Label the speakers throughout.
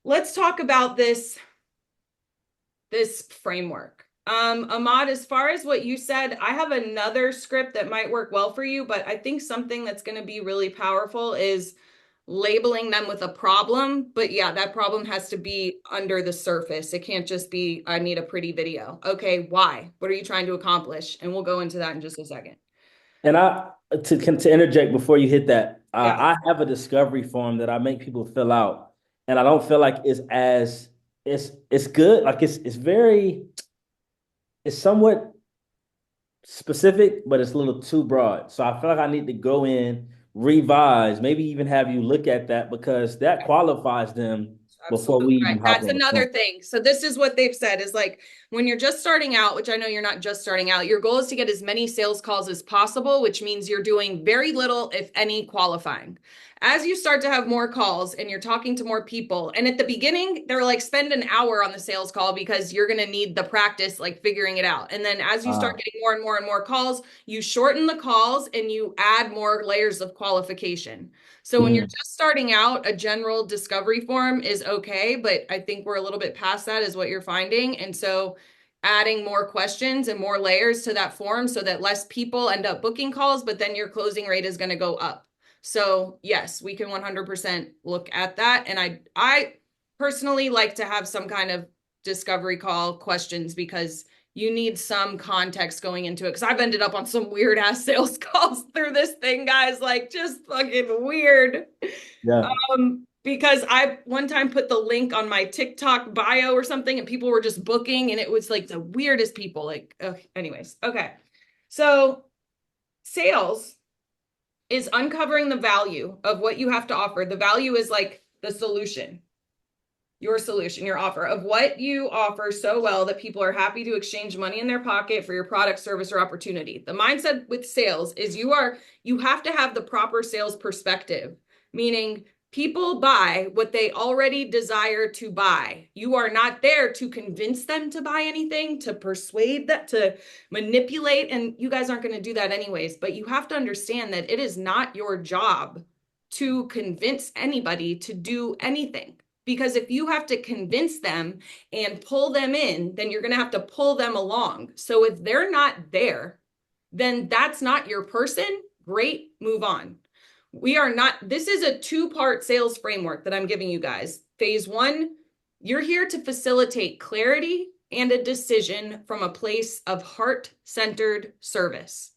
Speaker 1: Let's talk about this framework. Ahmad, as far as what you said, I have another script that might work well for you, but I think something that's going to be really powerful is labeling them with a problem. But yeah, that problem has to be under the surface. It can't just be, I need a pretty video. Okay, why? What are you trying to accomplish? And we'll go into that in just a second.
Speaker 2: And to interject before you hit that,
Speaker 1: Yeah.
Speaker 2: I have a discovery form that I make people fill out, and I don't feel like it's good. Like it's somewhat specific, but it's a little too broad. So I feel like I need to go in, revise, maybe even have you look at that because that qualifies them before
Speaker 1: Absolutely
Speaker 2: we
Speaker 1: right.
Speaker 2: even hop
Speaker 1: That's
Speaker 2: on the phone.
Speaker 1: another thing. So this is what they've said is like when you're just starting out, which I know you're not just starting out, your goal is to get as many sales calls as possible, which means you're doing very little, if any, qualifying. As you start to have more calls and you're talking to more people, and at the beginning, they're like spend an hour on the sales call because you're going to need the practice, like figuring it out. And then as you start
Speaker 2: Uh,
Speaker 1: getting more and more and more calls, you shorten the calls and you add more layers of qualification. So when you're
Speaker 2: mm,
Speaker 1: just starting out, a general discovery form is okay, but I think we're a little bit past that is what you're finding. And so adding more questions and more layers to that form so that less people end up booking calls, but then your closing rate is going to go up. So yes, we can 100% look at that. And I personally like to have some kind of discovery call questions because you need some context going into it because I've ended up on some weird ass sales calls through this thing, guys, like just fucking weird.
Speaker 2: yeah.
Speaker 1: Because I one time put the link on my TikTok bio or something and people were just booking and it was like the weirdest people. Like, anyways, okay. So sales is uncovering the value of what you have to offer. The value is like the solution, your solution, your offer of what you offer so well that people are happy to exchange money in their pocket for your product, service, or opportunity. The mindset with sales is you have to have the proper sales perspective, meaning people buy what they already desire to buy. You are not there to convince them to buy anything, to persuade that, to manipulate, and you guys aren't going to do that anyways, but you have to understand that it is not your job to convince anybody to do anything. Because if you have to convince them and pull them in, then you're going to have to pull them along. So if they're not there, then that's not your person. Great, move on. We are not, this is a two-part sales framework that I'm giving you guys. Phase one, you're here to facilitate clarity and a decision from a place of heart-centered service.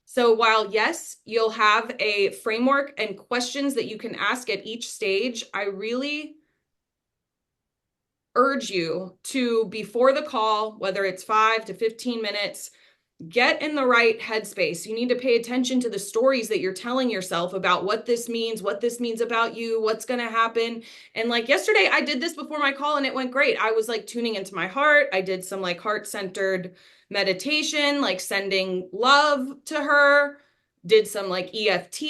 Speaker 1: So while yes, you'll have a framework and questions that you can ask at each stage, I really urge you to, before the call, whether it's 5 to 15 minutes, get in the right headspace. You need to pay attention to the stories that you're telling yourself about what this means about you, what's going to happen. And like yesterday, I did this before my call and it went great. I was like tuning into my heart. I did some like heart centered meditation, like sending love to her, did some like EFT.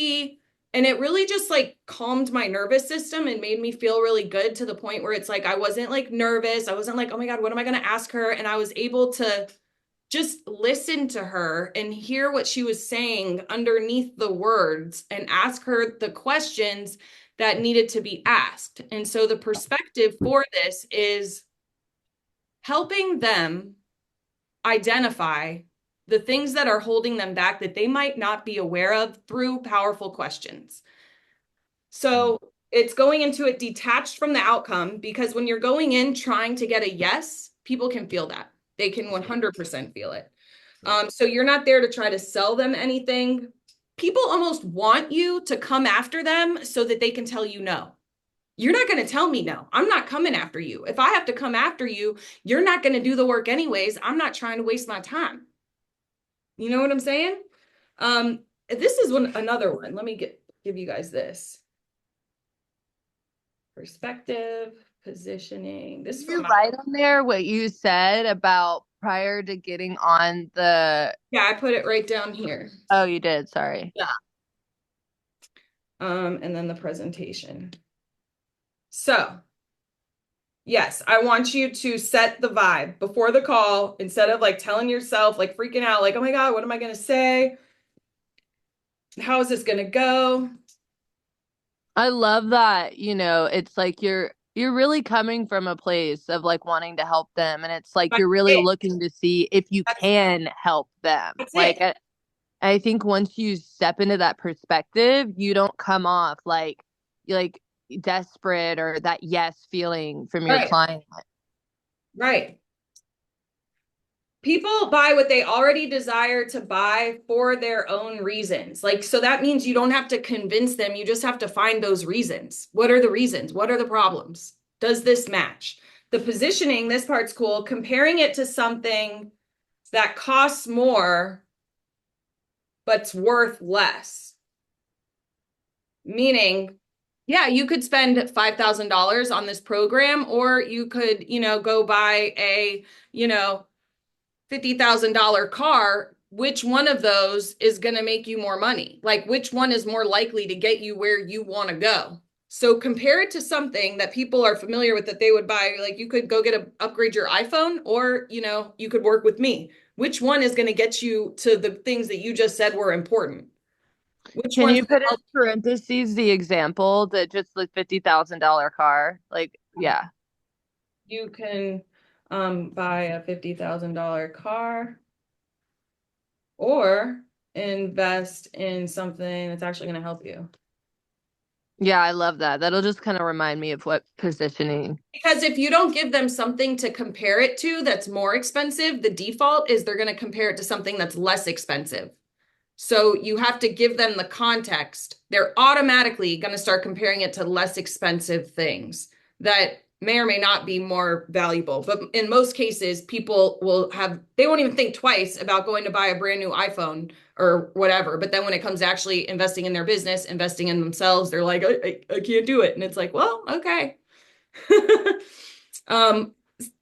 Speaker 1: And it really just like calmed my nervous system and made me feel really good to the point where it's like I wasn't like nervous. I wasn't like, oh my God, what am I going to ask her? And I was able to just listen to her and hear what she was saying underneath the words and ask her the questions that needed to be asked. And so the perspective for this is helping them identify the things that are holding them back that they might not be aware of through powerful questions. So it's going into it detached from the outcome because when you're going in trying to get a yes, people can feel that. They can 100% feel it. So you're not there to try to sell them anything. People almost want you to come after them so that they can tell you no. You're not going to tell me no. I'm not coming after you. If I have to come after you, you're not going to do the work anyways. I'm not trying to waste my time. You know what I'm saying? This is another one. Let me give you guys this perspective, positioning. This
Speaker 3: Did
Speaker 1: is from
Speaker 3: you
Speaker 1: my,
Speaker 3: write on there what you said about prior to getting on the?
Speaker 1: yeah, I put it right down here.
Speaker 3: Oh, you did. Sorry.
Speaker 1: Yeah. And then the presentation. So, yes, I want you to set the vibe before the call instead of like telling yourself, like freaking out, like, oh my God, what am I going to say? How is this going to go?
Speaker 3: I love that, it's like you're really coming from a place of like wanting to help them, and it's like
Speaker 1: That's
Speaker 3: you're really
Speaker 1: it.
Speaker 3: looking to see if you
Speaker 1: That's,
Speaker 3: can help them.
Speaker 1: that's
Speaker 3: Like
Speaker 1: it.
Speaker 3: I think once you step into that perspective, you don't come off like desperate or that yes feeling from your
Speaker 1: Right.
Speaker 3: client.
Speaker 1: Right. People buy what they already desire to buy for their own reasons. Like, so that means you don't have to convince them. You just have to find those reasons. What are the reasons? What are the problems? Does this match? The positioning, this part's cool. Comparing it to something that costs more, but's worth less. Meaning, yeah, you could spend $5,000 on this program, or you could, go buy a, $50,000 car. Which one of those is going to make you more money? Like, which one is more likely to get you where you want to go? So compare it to something that people are familiar with that they would buy. Like, you could go upgrade your iPhone, or, you could work with me. Which one is going to get you to the things that you just said were important? Which
Speaker 3: Can
Speaker 1: one's
Speaker 3: you
Speaker 1: going to
Speaker 3: put in
Speaker 1: help
Speaker 3: parentheses the example that just the $50,000 car? Like, yeah.
Speaker 1: you can buy a $50,000 car or invest in something that's actually going to help you?
Speaker 3: Yeah, I love that. That'll just kind of remind me of what positioning.
Speaker 1: Because if you don't give them something to compare it to that's more expensive, the default is they're going to compare it to something that's less expensive. So you have to give them the context. They're automatically going to start comparing it to less expensive things that may or may not be more valuable. But in most cases, people they won't even think twice about going to buy a brand new iPhone or whatever. But then when it comes to actually investing in their business, investing in themselves, they're like, I can't do it. And it's like, well, okay. um,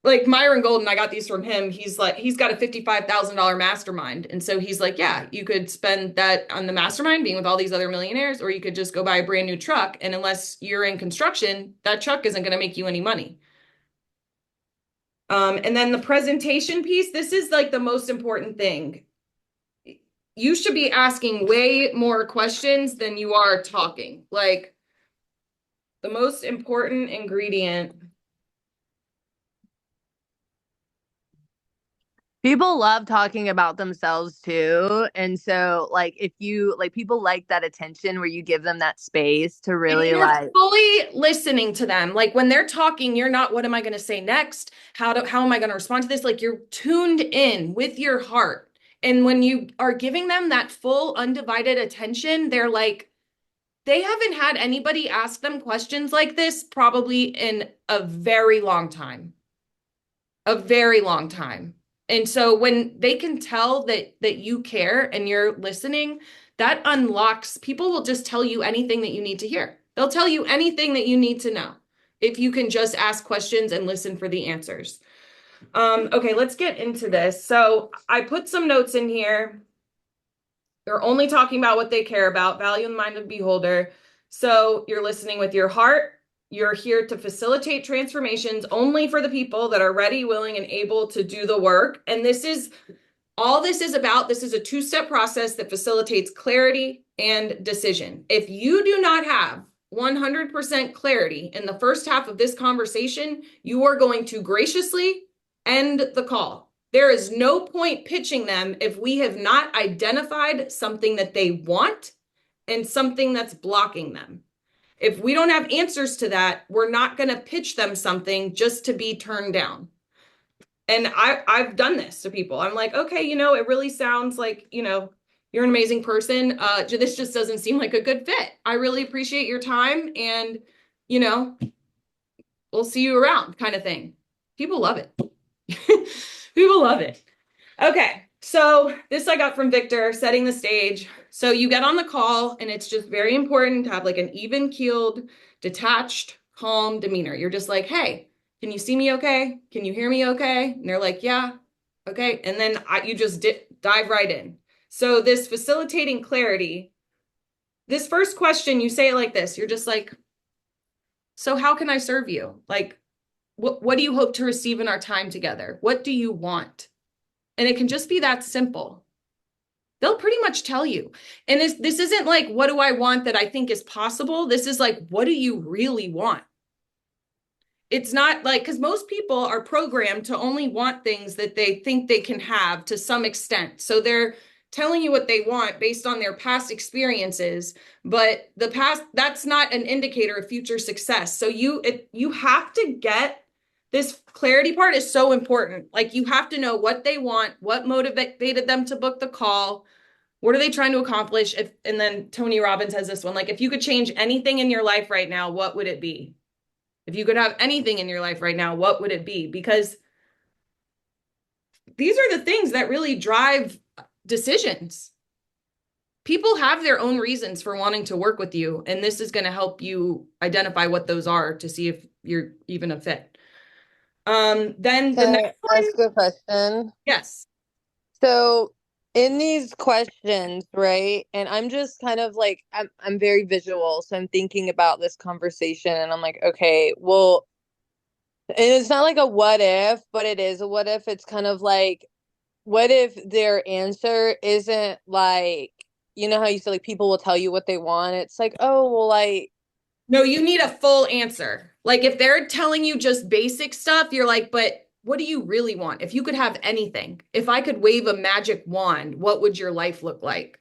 Speaker 1: like Myron Golden, I got these from him. He's got a $55,000 mastermind. And so he's like, yeah, you could spend that on the mastermind being with all these other millionaires, or you could just go buy a brand new truck. And unless you're in construction, that truck isn't going to make you any money. And then the presentation piece, this is like the most important thing. You should be asking way more questions than you are talking. Like, the most important ingredient.
Speaker 3: People love talking about themselves too. And so like if you like people like that attention where you give them that space to
Speaker 1: And
Speaker 3: really
Speaker 1: you're
Speaker 3: like
Speaker 1: fully listening to them. Like, when they're talking, you're not, what am I going to say next? How am I going to respond to this? Like, you're tuned in with your heart. And when you are giving them that full undivided attention, they're like, they haven't had anybody ask them questions like this probably in a very long time. A very long time. And so when they can tell that you care and you're listening, that unlocks, people will just tell you anything that you need to hear. They'll tell you anything that you need to know if you can just ask questions and listen for the answers. Okay, let's get into this. So I put some notes in here. They're only talking about what they care about, value in the mind of the beholder. So you're listening with your heart. You're here to facilitate transformations only for the people that are ready, willing, and able to do the work. And this is all this is about. This is a two-step process that facilitates clarity and decision. If you do not have 100% clarity in the first half of this conversation, you are going to graciously end the call. There is no point pitching them if we have not identified something that they want and something that's blocking them. If we don't have answers to that, we're not going to pitch them something just to be turned down. And I've done this to people. I'm like, okay, it really sounds like, you're an amazing person. This just doesn't seem like a good fit. I really appreciate your time, and, you know, we'll see you around, kind of thing. People love it. People love it. Okay, so this I got from Victor, setting the stage. So you get on the call, and it's just very important to have like an even-keeled, detached, calm demeanor. You're just like, hey, can you see me okay? Can you hear me okay? And they're like, yeah, okay. And then you just dive right in. So this facilitating clarity, this first question, you say it like this. You're just like, so how can I serve you? Like, what do you hope to receive in our time together? What do you want? And it can just be that simple. They'll pretty much tell you. And this isn't like, what do I want that I think is possible? This is like, what do you really want? It's not like, because most people are programmed to only want things that they think they can have to some extent. So they're telling you what they want based on their past experiences, but the past, that's not an indicator of future success. So you have to get this clarity part is so important. Like you have to know what they want, what motivated them to book the call, what are they trying to accomplish? And then Tony Robbins has this one, like if you could change anything in your life right now, what would it be? If you could have anything in your life right now, what would it be? Because these are the things that really drive decisions. People have their own reasons for wanting to work with you, and this is going to help you identify what those are to see if you're even a fit. Then the next one,
Speaker 3: ask a question?
Speaker 1: yes.
Speaker 3: So in these questions, right? And I'm just kind of like I'm very visual, so I'm thinking about this conversation and I'm like, okay, well, and it's not like a what if, but it is a what if. It's kind of like, what if their answer isn't like, you know how you say like people will tell you what they want? It's like, oh, well, like,
Speaker 1: No, you need a full answer. Like if they're telling you just basic stuff, you're like, but what do you really want? If you could have anything, if I could wave a magic wand, what would your life look like?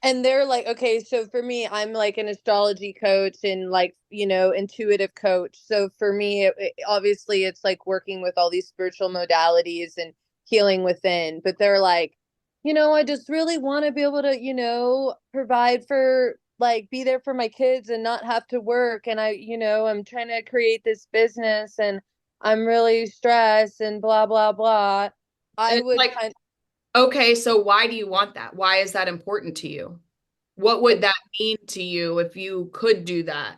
Speaker 3: and they're like, okay, so for me, I'm like an astrology coach and like, you know, intuitive coach. So for me, obviously it's like working with all these spiritual modalities and healing within, but they're like, you know, I just really want to be able to, you know, provide for like be there for my kids and not have to work. And I, you know, I'm trying to create this business and I'm really stressed and blah, blah, blah.
Speaker 1: And
Speaker 3: I
Speaker 1: it's
Speaker 3: would
Speaker 1: like,
Speaker 3: kind
Speaker 1: okay, so why do you want that? Why is that important to you? What would that mean to you if you could do that?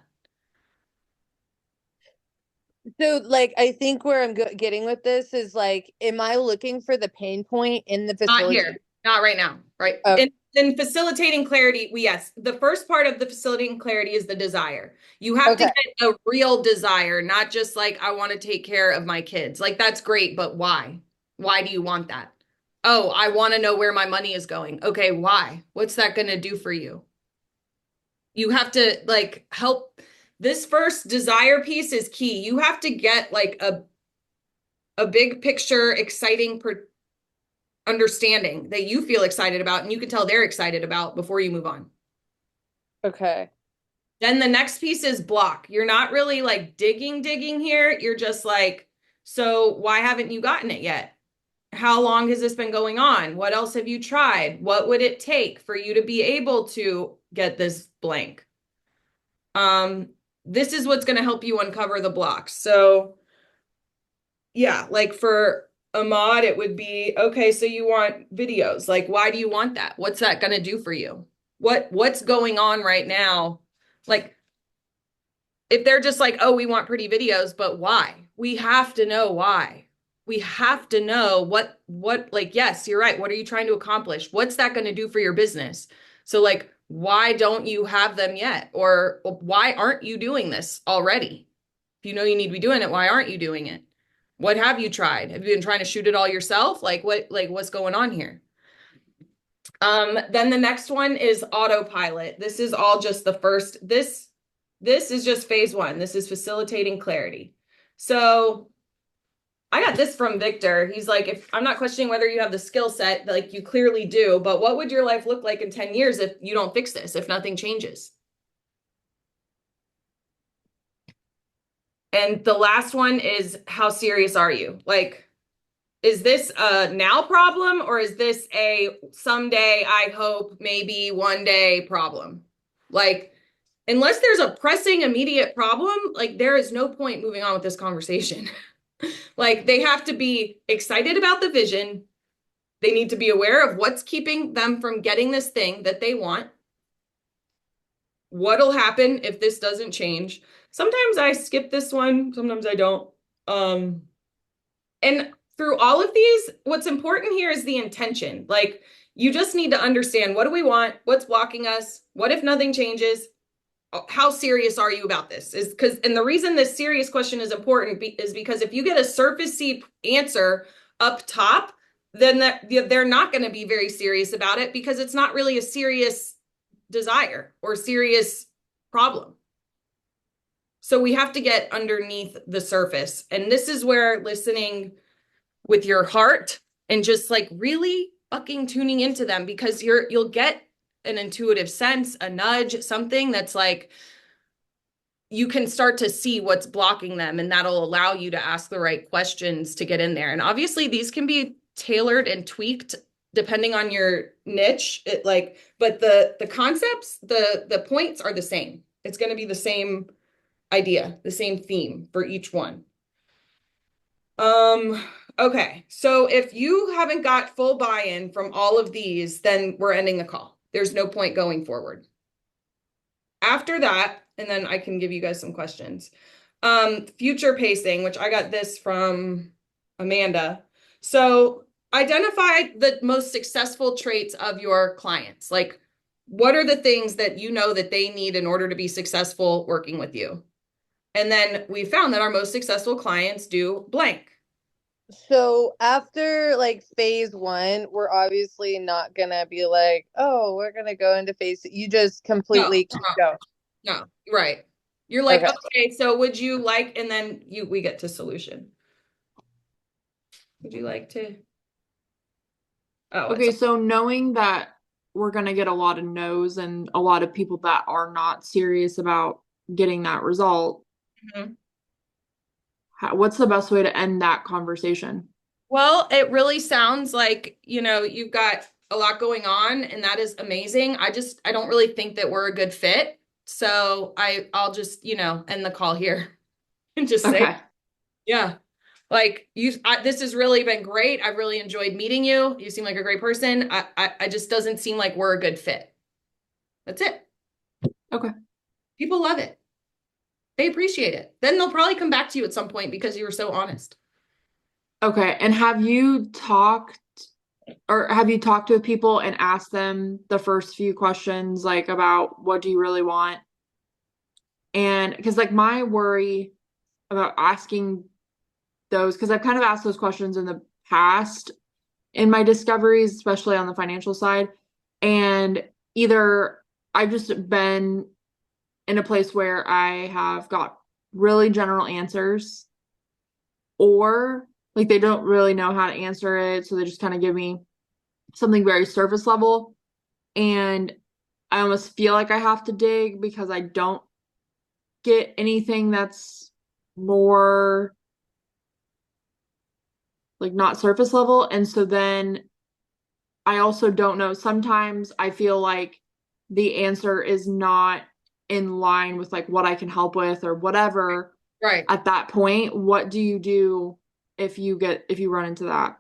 Speaker 3: So, like, I think where I'm getting with this is like, am I looking for the pain point in the
Speaker 1: Not
Speaker 3: facility?
Speaker 1: here, not right now, right?
Speaker 3: Oh,
Speaker 1: In facilitating clarity, yes, the first part of the facilitating clarity is the desire. You have to
Speaker 3: okay.
Speaker 1: get a real desire, not just like, I want to take care of my kids. Like, that's great, but why? Why do you want that? Oh, I want to know where my money is going. Okay, why? What's that going to do for you? You have to like help. This first desire piece is key. You have to get like a big picture, exciting understanding that you feel excited about and you can tell they're excited about before you move on.
Speaker 3: Okay.
Speaker 1: Then the next piece is block. You're not really like digging here. You're just like, so why haven't you gotten it yet? How long has this been going on? What else have you tried? What would it take for you to be able to get this blank? This is what's going to help you uncover the blocks. So yeah, like for Ahmad, it would be, okay, so you want videos. Like, why do you want that? What's that going to do for you? What's going on right now? Like, if they're just like, oh, we want pretty videos, but why? We have to know why. We have to know what, like, yes, you're right. What are you trying to accomplish? What's that going to do for your business? So, like, why don't you have them yet? Or why aren't you doing this already? If you know you need to be doing it, why aren't you doing it? What have you tried? Have you been trying to shoot it all yourself? Like what's going on here? Then the next one is autopilot. This is all just the first, this is just phase one. This is facilitating clarity. So I got this from Victor. He's like, if I'm not questioning whether you have the skill set, like you clearly do, but what would your life look like in 10 years if you don't fix this, if nothing changes? And the last one is, how serious are you? Like, is this a now problem or is this a someday, I hope, maybe one day problem? Like, unless there's a pressing immediate problem, like there is no point moving on with this conversation. Like they have to be excited about the vision. They need to be aware of what's keeping them from getting this thing that they want. What'll happen if this doesn't change? Sometimes I skip this one, sometimes I don't. And through all of these, what's important here is the intention. Like you just need to understand, what do we want? What's blocking us? What if nothing changes? How serious are you about this? Is because, and the reason this serious question is important is because if you get a surfacey answer up top, then they're not going to be very serious about it because it's not really a serious desire or serious problem. So we have to get underneath the surface. And this is where listening with your heart and just like really fucking tuning into them, because you'll get an intuitive sense, a nudge, something that's like you can start to see what's blocking them, and that'll allow you to ask the right questions to get in there. And obviously these can be tailored and tweaked depending on your niche. But the concepts, the points are the same. It's going to be the same idea, the same theme for each one. Okay. So if you haven't got full buy-in from all of these, then we're ending the call. There's no point going forward. After that, and then I can give you guys some questions. Future pacing, which I got this from Amanda. So identify the most successful traits of your clients. Like, what are the things that you know that they need in order to be successful working with you? And then we found that our most successful clients do blank.
Speaker 3: So after like phase one, we're obviously not gonna be like, oh, we're gonna go into phase two. You just
Speaker 1: No,
Speaker 3: completely keep going.
Speaker 1: no, right. You're like,
Speaker 3: Okay.
Speaker 1: okay, so would you like, and then we get to solution. Would you like to? Oh,
Speaker 4: Okay, so knowing that we're going to get a lot of no's and a lot of people that are not serious about getting that result,
Speaker 1: Mhm.
Speaker 4: what's the best way to end that conversation?
Speaker 1: Well, it really sounds like, you've got a lot going on, and that is amazing. I don't really think that we're a good fit. So I'll just, end the call here and just say,
Speaker 4: Okay.
Speaker 1: yeah, like this has really been great. I've really enjoyed meeting you. You seem like a great person. I just doesn't seem like we're a good fit. That's it.
Speaker 4: Okay.
Speaker 1: People love it. They appreciate it. Then they'll probably come back to you at some point because you were so honest.
Speaker 4: Okay. And have you talked to people and asked them the first few questions, like about what do you really want? And because like my worry about asking those, because I've kind of asked those questions in the past in my discoveries, especially on the financial side. And either I've just been in a place where I have got really general answers, or like they don't really know how to answer it. So they just kind of give me something very surface level. And I almost feel like I have to dig because I don't get anything that's more like not surface level. And so then I also don't know. Sometimes I feel like the answer is not in line with like what I can help with or whatever.
Speaker 1: Right.
Speaker 4: At that point, what do you do if you run into that?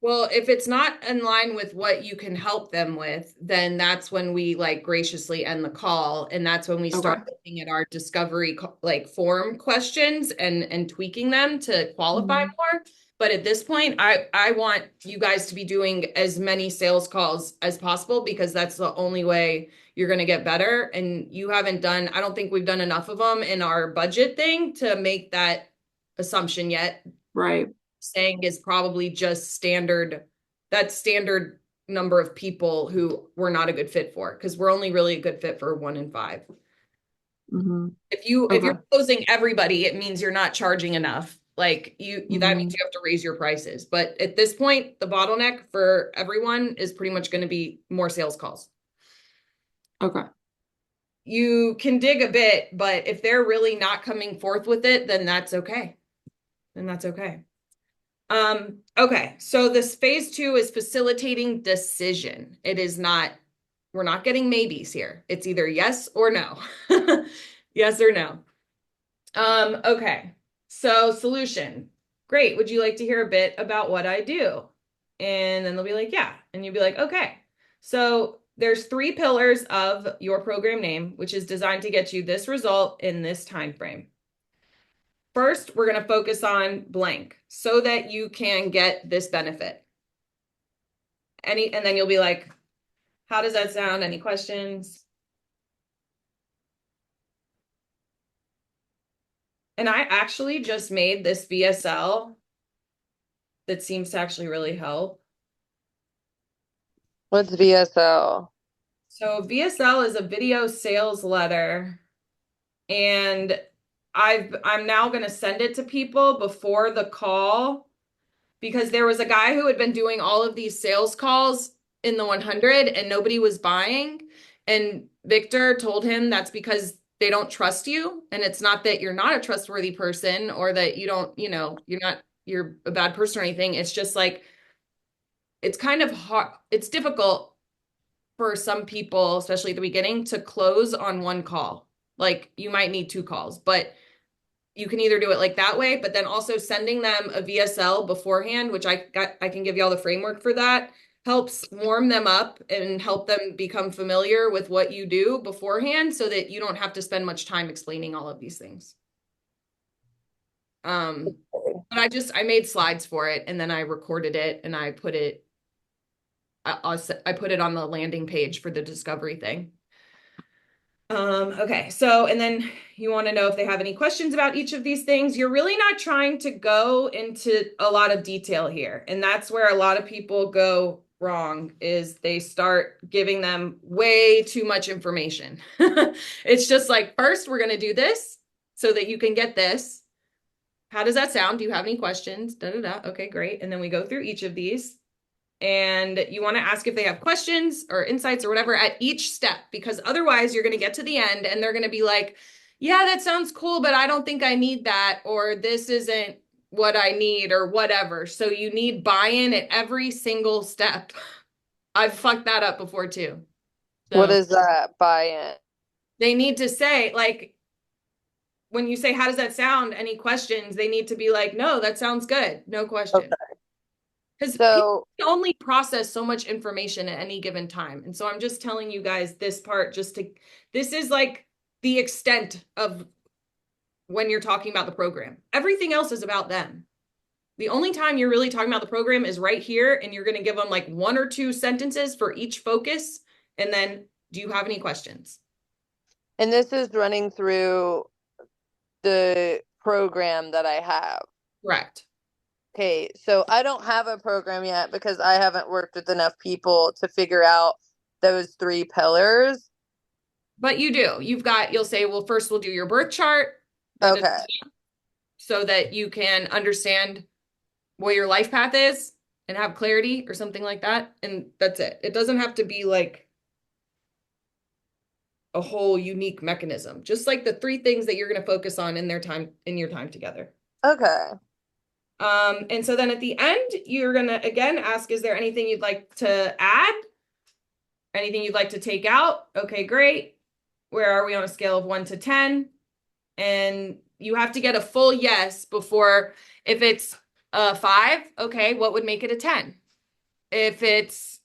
Speaker 1: Well, if it's not in line with what you can help them with, then that's when we like graciously end the call. And that's when we start
Speaker 4: Okay.
Speaker 1: looking at our discovery like form questions and tweaking them to qualify more. But at this point, I want you guys to be doing as many sales calls as possible, because that's the only way you're going to get better. And you haven't done, I don't think we've done enough of them in our budget thing to make that assumption yet.
Speaker 4: Right.
Speaker 1: Saying is probably just standard, that standard number of people who we're not a good fit for, because we're only really a good fit for 1 in 5.
Speaker 4: Mm-hmm.
Speaker 1: If
Speaker 4: Okay.
Speaker 1: you're closing everybody, it means you're not charging enough. Like that means
Speaker 4: Mm-hmm.
Speaker 1: you have to raise your prices. But at this point, the bottleneck for everyone is pretty much going to be more sales calls.
Speaker 4: Okay.
Speaker 1: You can dig a bit, but if they're really not coming forth with it, then that's okay. Then that's okay. Okay, so this phase 2 is facilitating decision. It is not, we're not getting maybes here. It's either yes or no. Yes or no. Okay, so solution. Great. Would you like to hear a bit about what I do? And then they'll be like, yeah. And you'll be like, okay. So there's 3 pillars of your program name, which is designed to get you this result in this time frame. First, we're going to focus on blank so that you can get this benefit. And then you'll be like, how does that sound? Any questions? And I actually just made this VSL that seems to actually really help.
Speaker 3: What's VSL?
Speaker 1: So VSL is a video sales letter, and I'm now going to send it to people before the call, because there was a guy who had been doing all of these sales calls in the 100 and nobody was buying. And Victor told him that's because they don't trust you. And it's not that you're not a trustworthy person or that you don't, you're a bad person or anything. It's just like, it's kind of hard. It's difficult for some people, especially at the beginning, to close on one call. Like you might need 2 calls, but you can either do it like that way, but then also sending them a VSL beforehand, which I can give you all the framework for that, helps warm them up and help them become familiar with what you do beforehand so that you don't have to spend much time explaining all of these things. But I made slides for it and then I recorded it and I put it on the landing page for the discovery thing. Okay, so, and then you want to know if they have any questions about each of these things. You're really not trying to go into a lot of detail here. And that's where a lot of people go wrong, is they start giving them way too much information. It's just like, first, we're going to do this so that you can get this. How does that sound? Do you have any questions? Da, da, da. Okay, great. And then we go through each of these. And you want to ask if they have questions or insights or whatever at each step, because otherwise you're going to get to the end and they're going to be like, yeah, that sounds cool, but I don't think I need that, or this isn't what I need, or whatever. So you need buy-in at every single step. I've fucked that up before too. So
Speaker 3: What is that buy-in?
Speaker 1: they need to say, like, when you say, how does that sound? Any questions? They need to be like, no, that sounds good. No question.
Speaker 3: Okay.
Speaker 1: Because
Speaker 3: So
Speaker 1: people can only process so much information at any given time. And so I'm just telling you guys this part this is like the extent of when you're talking about the program. Everything else is about them. The only time you're really talking about the program is right here, and you're going to give them like 1 or 2 sentences for each focus. And then, do you have any questions?
Speaker 3: and this is running through the program that I have.
Speaker 1: Correct.
Speaker 3: Okay, so I don't have a program yet because I haven't worked with enough people to figure out those 3 pillars.
Speaker 1: But you do. You'll say, well, first we'll do your birth chart.
Speaker 3: Okay.
Speaker 1: So that you can understand what your life path is and have clarity or something like that. And that's it. It doesn't have to be like a whole unique mechanism. Just like the 3 things that you're going to focus on in your time together.
Speaker 3: Okay.
Speaker 1: And so then at the end, you're going to again ask, is there anything you'd like to add? Anything you'd like to take out? Okay, great. Where are we on a scale of 1 to 10? And you have to get a full yes before, if it's a 5, okay, what would make it a 10? If it's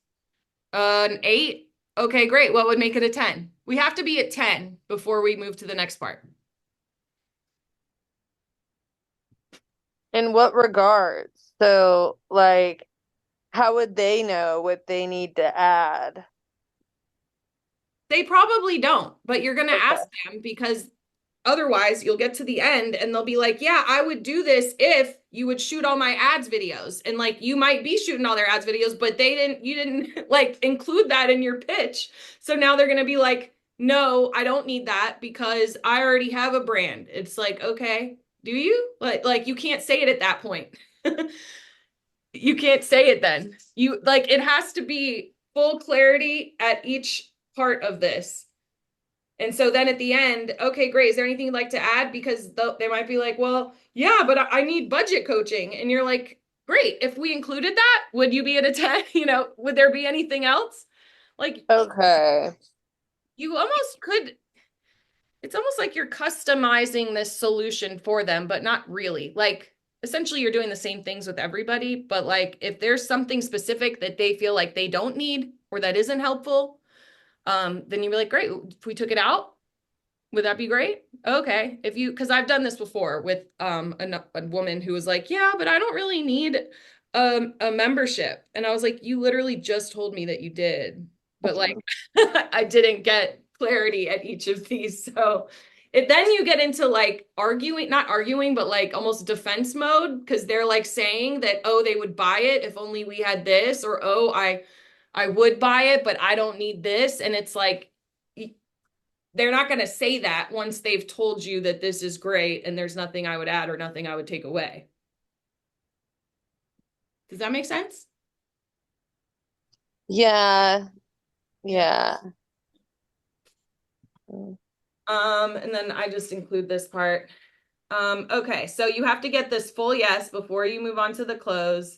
Speaker 1: an 8, okay, great. What would make it a 10? We have to be at 10 before we move to the next part.
Speaker 3: In what regards? So, like, how would they know what they need to add?
Speaker 1: They probably don't, but you're going to
Speaker 3: Okay.
Speaker 1: ask them, because otherwise you'll get to the end and they'll be like, yeah, I would do this if you would shoot all my ads videos. And like, you might be shooting all their ads videos, but you didn't like include that in your pitch. So now they're going to be like, no, I don't need that because I already have a brand. It's like, okay, do you? Like you can't say it at that point. You can't say it then. It has to be full clarity at each part of this. And so then at the end, okay, great. Is there anything you'd like to add? Because they might be like, well, yeah, but I need budget coaching. And you're like, great. If we included that, would you be at a 10? Would there be anything else? Like,
Speaker 3: Okay.
Speaker 1: you almost could, it's almost like you're customizing this solution for them, but not really. Like, essentially, you're doing the same things with everybody. But like, if there's something specific that they feel like they don't need or that isn't helpful, then you'd be like, great, if we took it out, would that be great? Okay. Because I've done this before with a woman who was like, yeah, but I don't really need a membership. And I was like, you literally just told me that you did, but like, I didn't get clarity at each of these. So then you get into like arguing, not arguing, but like almost defense mode because they're like saying that, oh, they would buy it if only we had this, or oh, I would buy it, but I don't need this. And it's like they're not going to say that once they've told you that this is great and there's nothing I would add or nothing I would take away. Does that make sense?
Speaker 3: Yeah. Yeah.
Speaker 1: And then I just include this part. Okay, so you have to get this full yes before you move on to the close.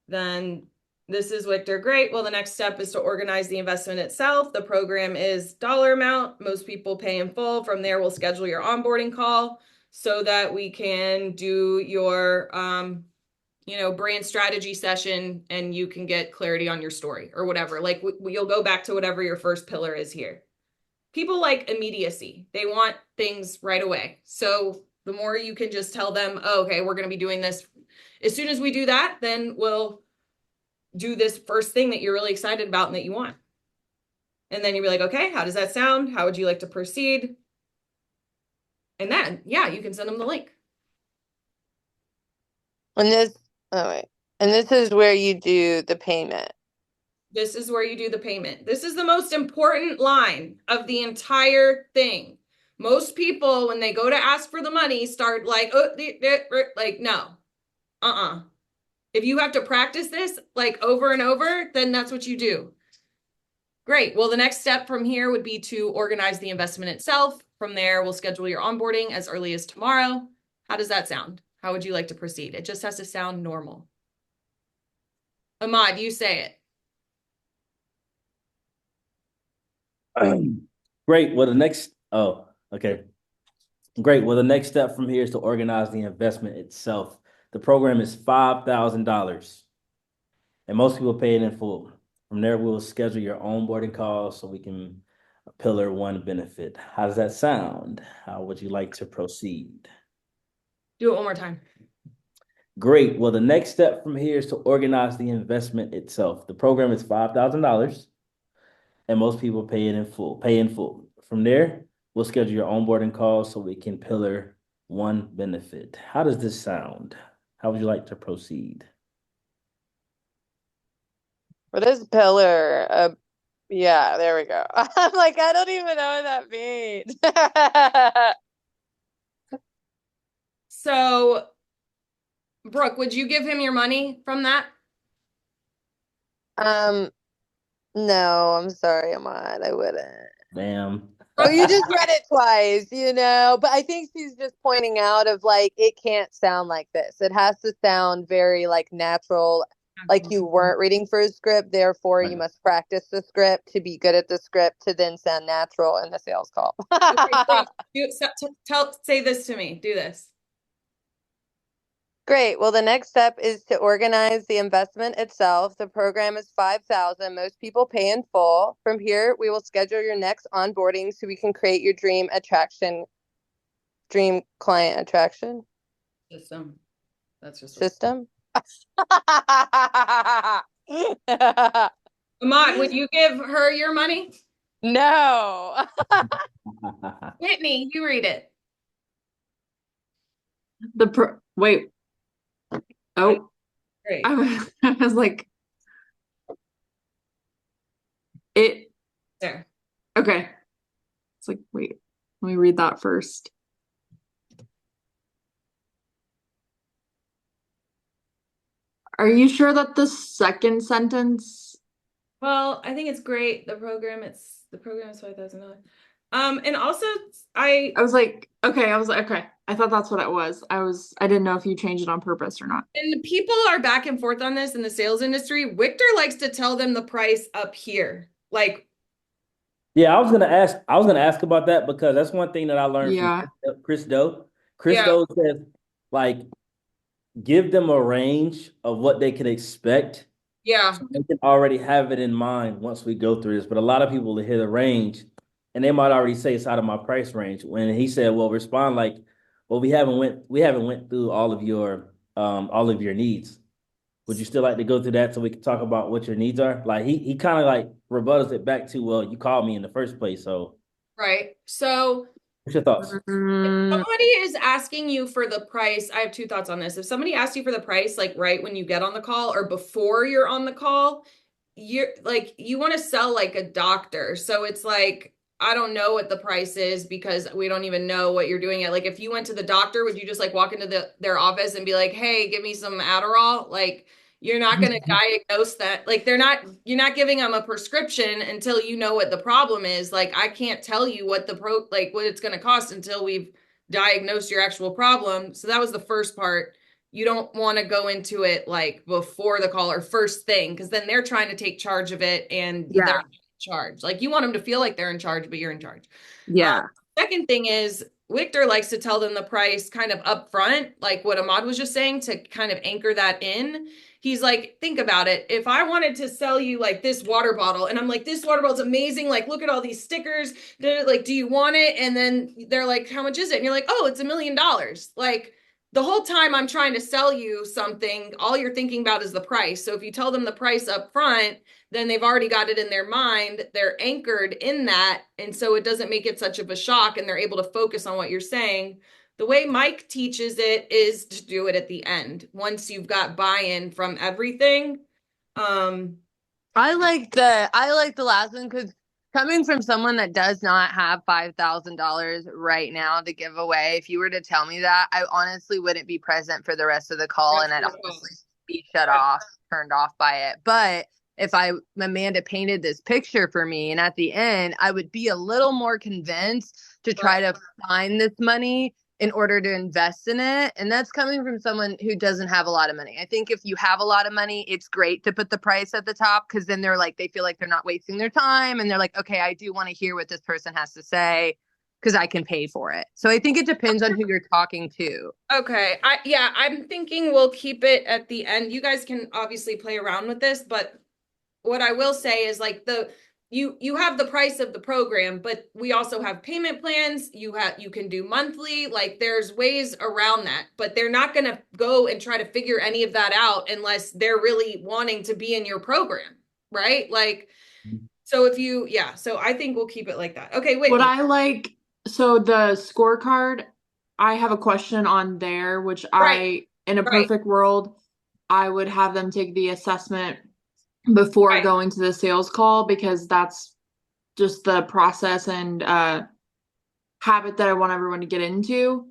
Speaker 1: Then this is Victor. Great. Well, the next step is to organize the investment itself. The program is dollar amount. Most people pay in full. From there, we'll schedule your onboarding call so that we can do your brand strategy session and you can get clarity on your story or whatever. Like you'll go back to whatever your first pillar is here. People like immediacy. They want things right away. So the more you can just tell them, oh, okay, we're going to be doing this. As soon as we do that, then we'll do this first thing that you're really excited about and that you want. And then you'll be like, okay, how does that sound? How would you like to proceed? And then, yeah, you can send them the link.
Speaker 3: And this, oh wait, and this is where you do the payment.
Speaker 1: This is where you do the payment. This is the most important line of the entire thing. Most people, when they go to ask for the money, start like, oh, like, no, If you have to practice this like over and over, then that's what you do. Great. Well, the next step from here would be to organize the investment itself. From there, we'll schedule your onboarding as early as tomorrow. How does that sound? How would you like to proceed? It just has to sound normal. Ahmad, you say it.
Speaker 2: Great. Well, okay. Great. Well, the next step from here is to organize the investment itself. The program is $5,000, and most people pay it in full. From there, we'll schedule your onboarding call so we can pillar one benefit. How does that sound? How would you like to proceed?
Speaker 1: Do it one more time.
Speaker 2: Great. Well, the next step from here is to organize the investment itself. The program is $5,000, and most people pay it in full. Pay in full. From there, we'll schedule your onboarding call so we can pillar one benefit. How does this sound? How would you like to proceed?
Speaker 3: What is pillar? Yeah, there we go. I'm like, I don't even know what that means.
Speaker 1: So, Brooke, would you give him your money from that?
Speaker 3: No, I'm sorry, Ahmad. I wouldn't.
Speaker 2: Damn.
Speaker 3: Oh, you just read it twice, but I think she's just pointing out of like, it can't sound like this. It has to sound very like natural, like you weren't reading for a script. Therefore, you must practice the script to be good at the script to then sound natural in the sales call.
Speaker 1: Okay, say this to me. Do this.
Speaker 3: Great. Well, the next step is to organize the investment itself. The program is $5,000. Most people pay in full. From here, we will schedule your next onboarding so we can create your dream client attraction
Speaker 1: System. That's just
Speaker 3: system.
Speaker 1: Ahmad, would you give her your money?
Speaker 3: No.
Speaker 1: Whitney, you read it.
Speaker 4: Wait. Oh,
Speaker 1: Great.
Speaker 4: I was like, it.
Speaker 1: There.
Speaker 4: Okay. It's like, wait, let me read that first. Are you sure that the second sentence?
Speaker 1: Well, I think it's great. The program is $5,000. And also I
Speaker 4: was like, okay. I thought that's what it was. I didn't know if you changed it on purpose or not.
Speaker 1: And people are back and forth on this in the sales industry. Victor likes to tell them the price up here. Like,
Speaker 2: yeah, I was gonna ask about that because that's one thing that I learned from Chris Doe. Doe says, like, give them a range of what they can expect.
Speaker 1: Yeah.
Speaker 2: So they can already have it in mind once we go through this. But a lot of people hit a range and they might already say it's out of my price range. When he said, well, respond like, well, we haven't went through all of your needs. Would you still like to go through that so we can talk about what your needs are? Like he kind of like rebuttals it back to, well, you called me in the first place. So
Speaker 1: right. So
Speaker 2: What's your thoughts?
Speaker 3: Mm,
Speaker 1: Somebody is asking you for the price. I have two thoughts on this. If somebody asks you for the price, like right when you get on the call or before you're on the call, you're like, you want to sell like a doctor. So it's like, I don't know what the price is because we don't even know what you're doing it. Like if you went to the doctor, would you just like walk into their office and be like, "Hey, give me some Adderall?" Like you're not going to diagnose that. Like you're not giving them a prescription until you know what the problem is. Like I can't tell you what what it's going to cost until we've diagnosed your actual problem. So that was the first part. You don't want to go into it like before the call or first thing because then they're trying to take charge of it and they're
Speaker 3: yeah,
Speaker 1: in charge. Like you want them to feel like they're in charge, but you're in charge.
Speaker 3: yeah.
Speaker 1: Second thing is Victor likes to tell them the price kind of up front, like what Ahmad was just saying, to kind of anchor that in. He's like, think about it. If I wanted to sell you like this water bottle, and I'm like, this water bottle's amazing. Like, look at all these stickers. Like, do you want it? And then they're like, how much is it? And you're like, oh, it's $1 million. Like, the whole time I'm trying to sell you something, all you're thinking about is the price. So if you tell them the price up front, then they've already got it in their mind. They're anchored in that. And so it doesn't make it such of a shock and they're able to focus on what you're saying. The way Mike teaches it is to do it at the end. Once you've got buy-in from everything.
Speaker 3: I like the last one because coming from someone that does not have $5,000 right now to give away, if you were to tell me that, I honestly wouldn't be present for the rest of the call, and I'd honestly be shut off, turned off by it. But if Amanda painted this picture for me, and at the end, I would be a little more convinced to try to find this money in order to invest in it. And that's coming from someone who doesn't have a lot of money. I think if you have a lot of money, it's great to put the price at the top because then they feel like they're not wasting their time. And they're like, okay, I do want to hear what this person has to say because I can pay for it. So I think it depends on who you're talking to.
Speaker 1: Okay. I'm thinking we'll keep it at the end. You guys can obviously play around with this, but what I will say is like you have the price of the program, but we also have payment plans. You can do monthly. Like there's ways around that, but they're not going to go and try to figure any of that out unless they're really wanting to be in your program, right? Like so so I think we'll keep it like that. Okay, wait.
Speaker 4: So the scorecard, I have a question on there, which
Speaker 1: Right,
Speaker 4: in a
Speaker 1: right,
Speaker 4: perfect world, I would have them take the assessment before
Speaker 1: right.
Speaker 4: going to the sales call because that's just the process and habit that I want everyone to get into.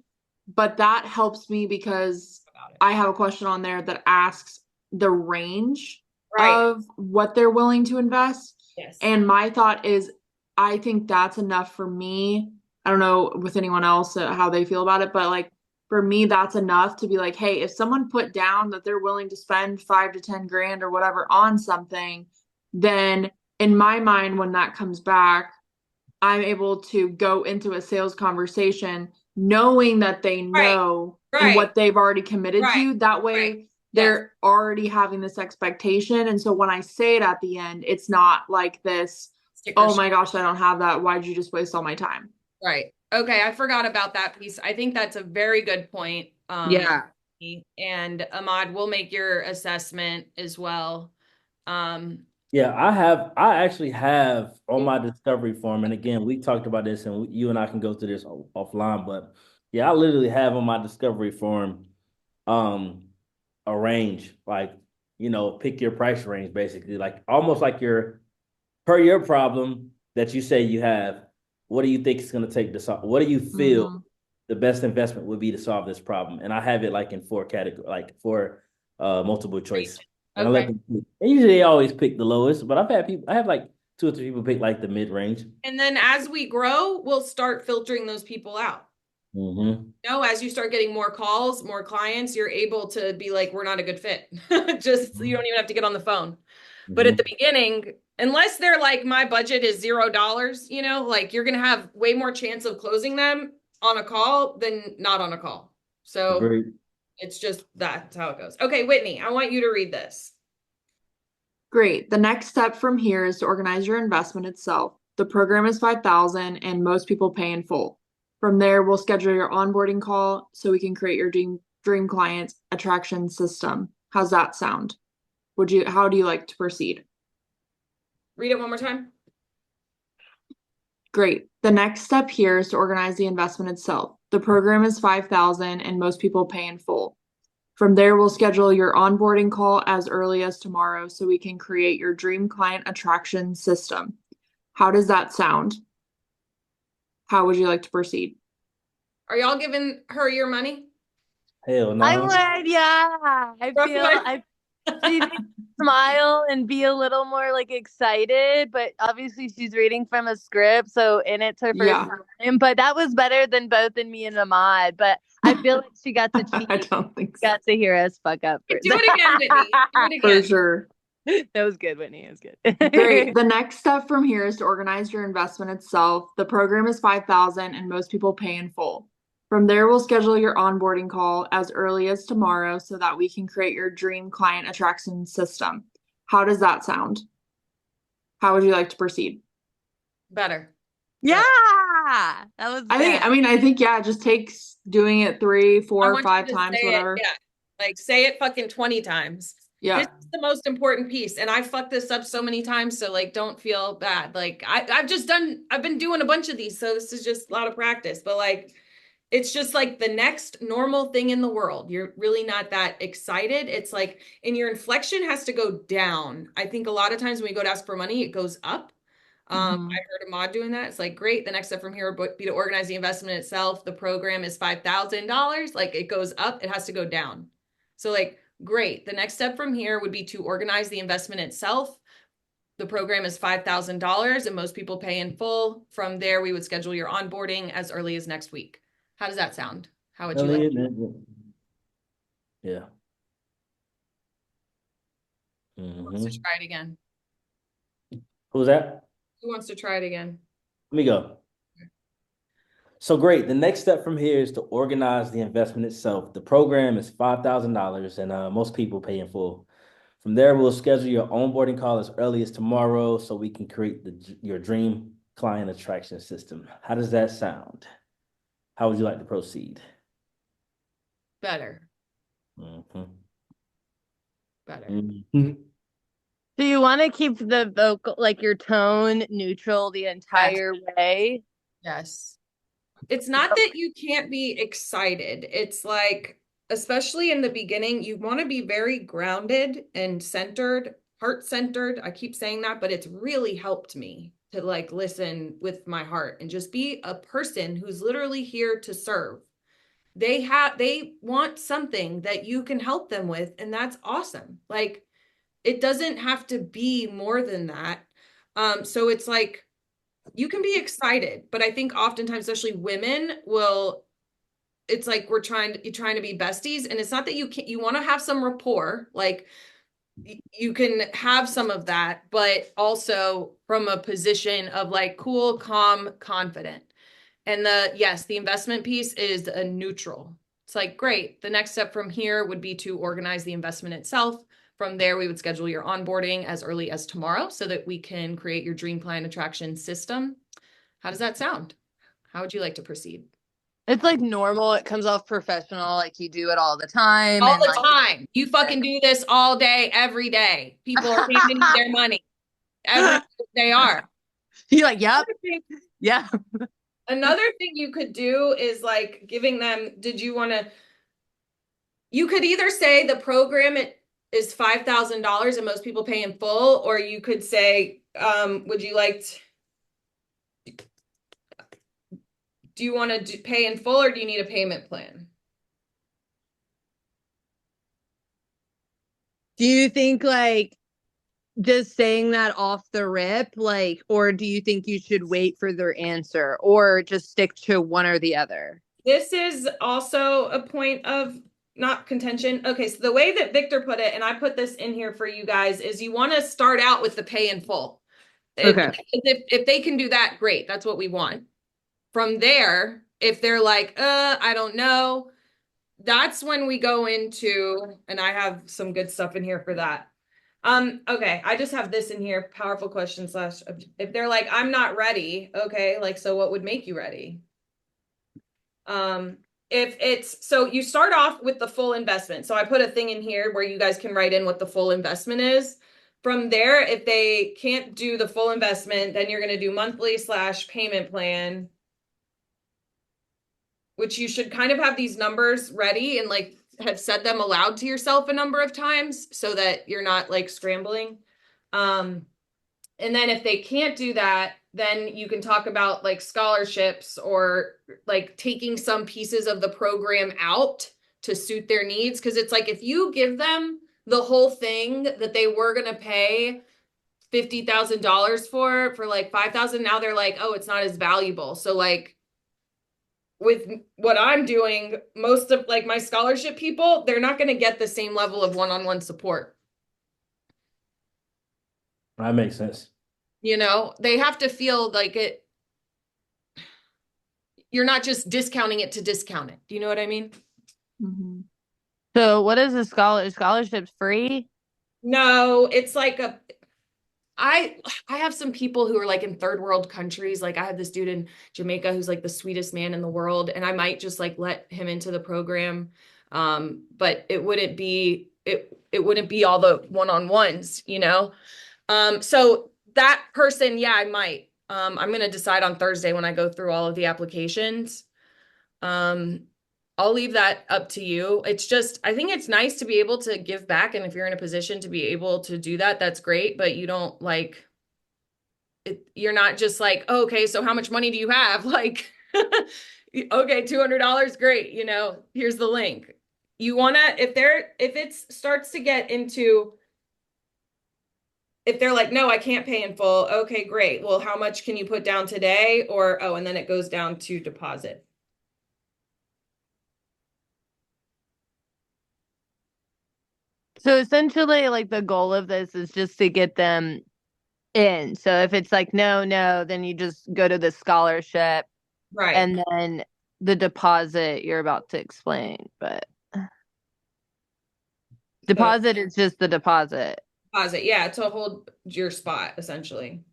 Speaker 4: But that helps me because I have a question on there that asks the range
Speaker 1: Right.
Speaker 4: of what they're willing to invest.
Speaker 1: Yes.
Speaker 4: And my thought is, I think that's enough for me. I don't know with anyone else how they feel about it, but like for me, that's enough to be like, hey, if someone put down that they're willing to spend 5 to 10 grand or whatever on something, then in my mind, when that comes back, I'm able to go into a sales conversation knowing that they
Speaker 1: Right.
Speaker 4: know and
Speaker 1: Right.
Speaker 4: what they've already committed
Speaker 1: Right.
Speaker 4: to. That
Speaker 1: Right.
Speaker 4: way,
Speaker 1: Yes.
Speaker 4: they're already having this expectation. And so when I say it at the end, it's not like this,
Speaker 1: Sticker
Speaker 4: oh
Speaker 1: shock.
Speaker 4: my gosh, I don't have that. Why'd you just waste all my time?
Speaker 1: Right. Okay, I forgot about that piece. I think that's a very good point.
Speaker 3: Yeah.
Speaker 1: And Ahmad, we'll make your assessment as well.
Speaker 2: Yeah, I actually have on my discovery form, and again, we talked about this, and you and I can go through this offline. But yeah, I literally have on my discovery form, um, a range, like pick your price range, basically, like almost like per your problem that you say you have. What do you think it's going to take to solve? What do you feel
Speaker 4: Mhm.
Speaker 2: the best investment would be to solve this problem? And I have it like in four category, like four multiple choice. And I let
Speaker 1: Okay.
Speaker 2: them pick. And usually they always pick the lowest, but I have like two or three people pick like the mid range.
Speaker 1: And then as we grow, we'll start filtering those people out.
Speaker 2: Mm-hmm.
Speaker 1: As you start getting more calls, more clients, you're able to be like, we're not a good fit. Just you don't even have to get on the phone. But at the
Speaker 2: Mm-hmm.
Speaker 1: beginning, unless they're like, my budget is $0, like you're gonna have way more chance of closing them on a call than not on a call. So
Speaker 2: Agreed.
Speaker 1: it's just that's how it goes. Okay, Whitney, I want you to read this.
Speaker 4: Great. The next step from here is to organize your investment itself. The program is 5,000 and most people pay in full. From there, we'll schedule your onboarding call so we can create your dream client attraction system. How's that sound? How do you like to proceed?
Speaker 1: Read it one more time.
Speaker 4: Great. The next step here is to organize the investment itself. The program is $5,000 and most people pay in full. From there, we'll schedule your onboarding call as early as tomorrow so we can create your dream client attraction system. How does that sound? How would you like to proceed?
Speaker 1: Are y'all giving her your money?
Speaker 2: Hell
Speaker 3: I
Speaker 2: no.
Speaker 3: would, yeah. She needs to smile and be a little more like excited, but obviously she's reading from a script, so and it's her first
Speaker 4: Yeah.
Speaker 3: time. But that was better than both in me and Ahmad. But I feel like she got to
Speaker 4: I
Speaker 3: cheat,
Speaker 4: don't think so.
Speaker 3: got to hear us fuck up.
Speaker 1: Do it again, Whitney. Do it
Speaker 4: For
Speaker 1: again.
Speaker 4: sure.
Speaker 3: That was good, Whitney. It was good.
Speaker 4: Great. The next step from here is to organize your investment itself. The program is $5,000 and most people pay in full. From there, we'll schedule your onboarding call as early as tomorrow so that we can create your dream client attraction system. How does that sound? How would you like to proceed?
Speaker 1: Better.
Speaker 3: Yeah, that was
Speaker 4: I think, yeah, it just takes doing it 3,
Speaker 1: I
Speaker 4: 4,
Speaker 1: want
Speaker 4: 5
Speaker 1: you to
Speaker 4: times,
Speaker 1: say
Speaker 4: whatever.
Speaker 1: it. Yeah. Like say it fucking 20 times.
Speaker 4: Yeah.
Speaker 1: This is the most important piece. And I fucked this up so many times. So like, don't feel bad. Like I've been doing a bunch of these. So this is just a lot of practice, but like, it's just like the next normal thing in the world. You're really not that excited. It's like, and your inflection has to go down. I think a lot of times when we go to ask for money, it goes up. I heard Ahmad doing that. It's like, great. The next step from here would be to organize the investment itself. The program is $5,000. Like it goes up, it has to go down. So like, great. The next step from here would be to organize the investment itself. The program is $5,000 and most people pay in full. From there, we would schedule your onboarding as early as next week. How does that sound? How would you like?
Speaker 2: Yeah.
Speaker 1: Who wants to try it again?
Speaker 2: Who's that?
Speaker 1: Who wants to try it again?
Speaker 2: Let me go. So great. The next step from here is to organize the investment itself. The program is $5,000 and most people pay in full. From there, we'll schedule your onboarding call as early as tomorrow so we can create your dream client attraction system. How does that sound? How would you like to proceed?
Speaker 1: Better.
Speaker 2: Mm-hmm.
Speaker 1: Better.
Speaker 2: Mm-hmm.
Speaker 3: Do you want to keep the vocal, like your tone neutral the entire way?
Speaker 1: Yes. It's not that you can't be excited. It's like, especially in the beginning, you want to be very grounded and centered, heart-centered. I keep saying that, but it's really helped me to like listen with my heart and just be a person who's literally here to serve. They want something that you can help them with, and that's awesome. Like it doesn't have to be more than that. So it's like you can be excited, but I think oftentimes, especially women, will it's like you're trying to be besties, and it's not that you want to have some rapport, like you can have some of that, but also from a position of like cool, calm, confident. And the investment piece is a neutral. It's like, great. The next step from here would be to organize the investment itself. From there, we would schedule your onboarding as early as tomorrow so that we can create your dream client attraction system. How does that sound? How would you like to proceed?
Speaker 3: It's like normal. It comes off professional, like you do it all the time.
Speaker 1: All
Speaker 3: and
Speaker 1: the
Speaker 3: like,
Speaker 1: time. You fucking do this all day, every day. People are handing you their money. They are.
Speaker 3: You're like, yep, yeah.
Speaker 1: Another thing you could do is like giving them, you could either say the program is $5,000 and most people pay in full, or you could say, would you like do you want to pay in full or do you need a payment plan?
Speaker 3: Do you think like just saying that off the rip, like, or do you think you should wait for their answer or just stick to one or the other?
Speaker 1: This is also a point of not contention. Okay, so the way that Victor put it, and I put this in here for you guys, is you want to start out with the pay in full.
Speaker 3: Okay.
Speaker 1: If they can do that, great. That's what we want. From there, if they're like, I don't know, that's when we go into, and I have some good stuff in here for that. Okay, I just have this in here, powerful question / if they're like, I'm not ready, okay, like, so what would make you ready? If it's, so you start off with the full investment. So I put a thing in here where you guys can write in what the full investment is. From there, if they can't do the full investment, then you're going to do monthly/payment plan, which you should kind of have these numbers ready and like have said them aloud to yourself a number of times so that you're not like scrambling. And then if they can't do that, then you can talk about like scholarships or like taking some pieces of the program out to suit their needs. Cause it's like if you give them the whole thing that they were going to pay $50,000 for like 5,000, now they're like, oh, it's not as valuable. So like with what I'm doing, most of like my scholarship people, they're not going to get the same level of one-on-one support.
Speaker 2: That makes sense.
Speaker 1: You know, they have to feel like it, you're not just discounting it to discount it. Do you know what I mean?
Speaker 4: Mhm.
Speaker 3: So what is a scholarship's free?
Speaker 1: No, it's like a I have some people who are like in third world countries. Like I have this dude in Jamaica who's like the sweetest man in the world, and I might just like let him into the program. But it wouldn't be all the one-on-ones, you know? So that person, yeah, I might. I'm gonna decide on Thursday when I go through all of the applications. Um, I'll leave that up to you. It's just, I think it's nice to be able to give back. And if you're in a position to be able to do that, that's great. But you don't like it, you're not just like, oh, okay, so how much money do you have? Like, okay, $200, great. You know, here's the link. You wanna, if it starts to get into, if they're like, no, I can't pay in full. Okay, great. Well, how much can you put down today? Or, oh, and then it goes down to deposit.
Speaker 3: So essentially, like the goal of this is just to get them in. So if it's like no, no, then you just go to the scholarship
Speaker 1: Right.
Speaker 3: and then the deposit you're about to explain. But
Speaker 1: So
Speaker 3: deposit is just the deposit.
Speaker 1: deposit, yeah, to hold your spot essentially.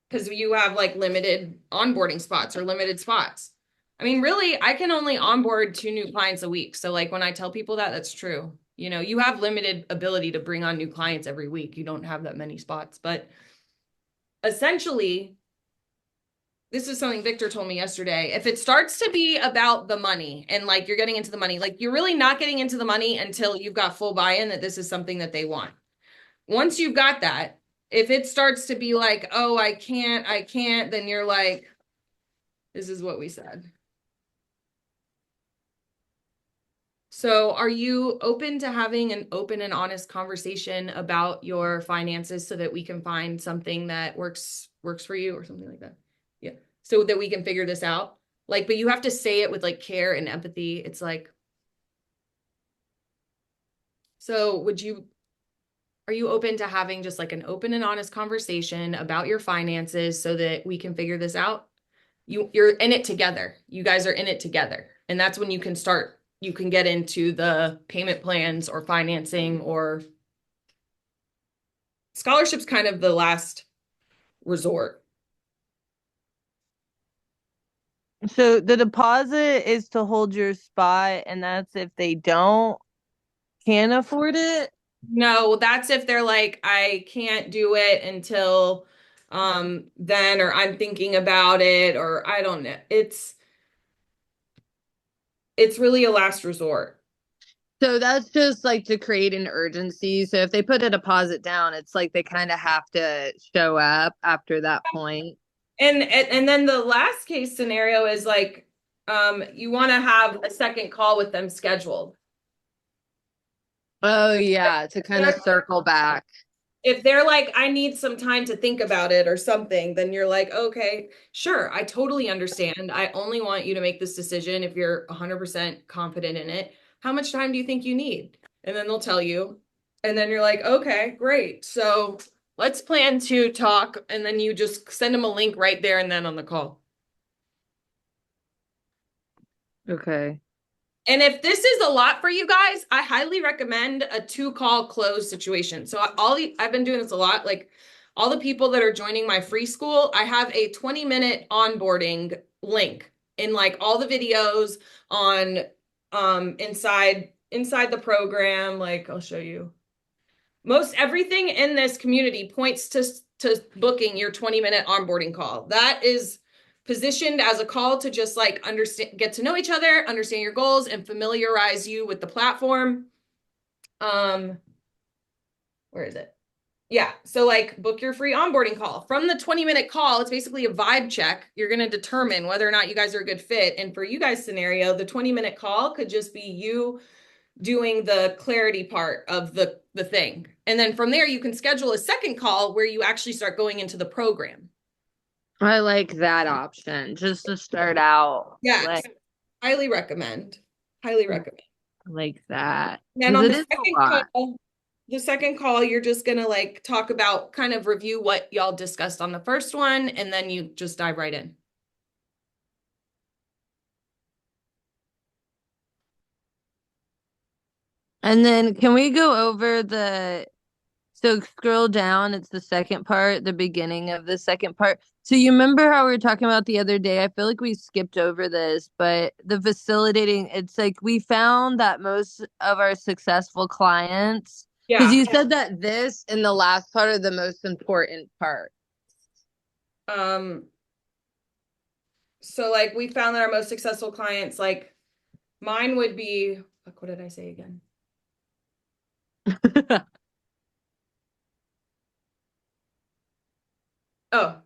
Speaker 1: Because you have like limited onboarding spots or limited spots. I mean, really, I can only onboard 2 new clients a week. So like when I tell people that, that's true. You know, you have limited ability to bring on new clients every week. You don't have that many spots, but essentially, this is something Victor told me yesterday. If it starts to be about the money and like you're getting into the money, like you're really not getting into the money until you've got full buy-in that this is something that they want. Once you've got that, if it starts to be like, oh, I can't, then you're like, this is what we said. So are you open to having an open and honest conversation about your finances so that we can find something that works for you or something like that? Yeah. So that we can figure this out. Like, but you have to say it with like care and empathy. It's like, so are you open to having just like an open and honest conversation about your finances so that we can figure this out? You're in it together. You guys are in it together. And that's when you can get into the payment plans or financing or scholarships kind of the last resort.
Speaker 3: So the deposit is to hold your spot, and that's if they don't can't afford it.
Speaker 1: No, that's if they're like, I can't do it until then, or I'm thinking about it, or I don't know. It's really a last resort.
Speaker 3: So that's just like to create an urgency. So if they put a deposit down, it's like they kind of have to show up after that point.
Speaker 1: And then the last case scenario is like you want to have a second call with them scheduled.
Speaker 3: Oh yeah, to kind of circle back.
Speaker 1: If they're like, I need some time to think about it or something, then you're like, okay, sure, I totally understand. I only want you to make this decision if you're 100% confident in it. How much time do you think you need? And then they'll tell you. And then you're like, okay, great. So let's plan to talk. And then you just send them a link right there and then on the call.
Speaker 3: Okay.
Speaker 1: And if this is a lot for you guys, I highly recommend a 2-call close situation. So I've been doing this a lot. Like all the people that are joining my free school, I have a 20-minute onboarding link in like all the videos on inside the program. Like I'll show you. Most everything in this community points to booking your 20-minute onboarding call. That is positioned as a call to just like understand, get to know each other, understand your goals, and familiarize you with the platform. Where is it? Yeah. So like book your free onboarding call. From the 20-minute call, it's basically a vibe check. You're going to determine whether or not you guys are a good fit. And for you guys scenario, the 20-minute call could just be you doing the clarity part of the thing. And then from there, you can schedule a second call where you actually start going into the program.
Speaker 3: I like that option just to start out.
Speaker 1: Yes.
Speaker 3: Like,
Speaker 1: Highly recommend. Highly recommend.
Speaker 3: like that.
Speaker 1: And
Speaker 3: 'Cause
Speaker 1: on
Speaker 3: it is a lot.
Speaker 1: the second call, you're just gonna like talk about kind of review what y'all discussed on the first one, and then you just dive right in.
Speaker 3: And then can we go over so scroll down, it's the second part, the beginning of the second part. So you remember how we were talking about the other day? I feel like we skipped over this, but the facilitating, it's like we found that most of our successful clients, because
Speaker 1: Yeah.
Speaker 3: you said that this and the last part are the most important part.
Speaker 1: So like we found that our most successful clients, like mine would be, what did I say again? Oh,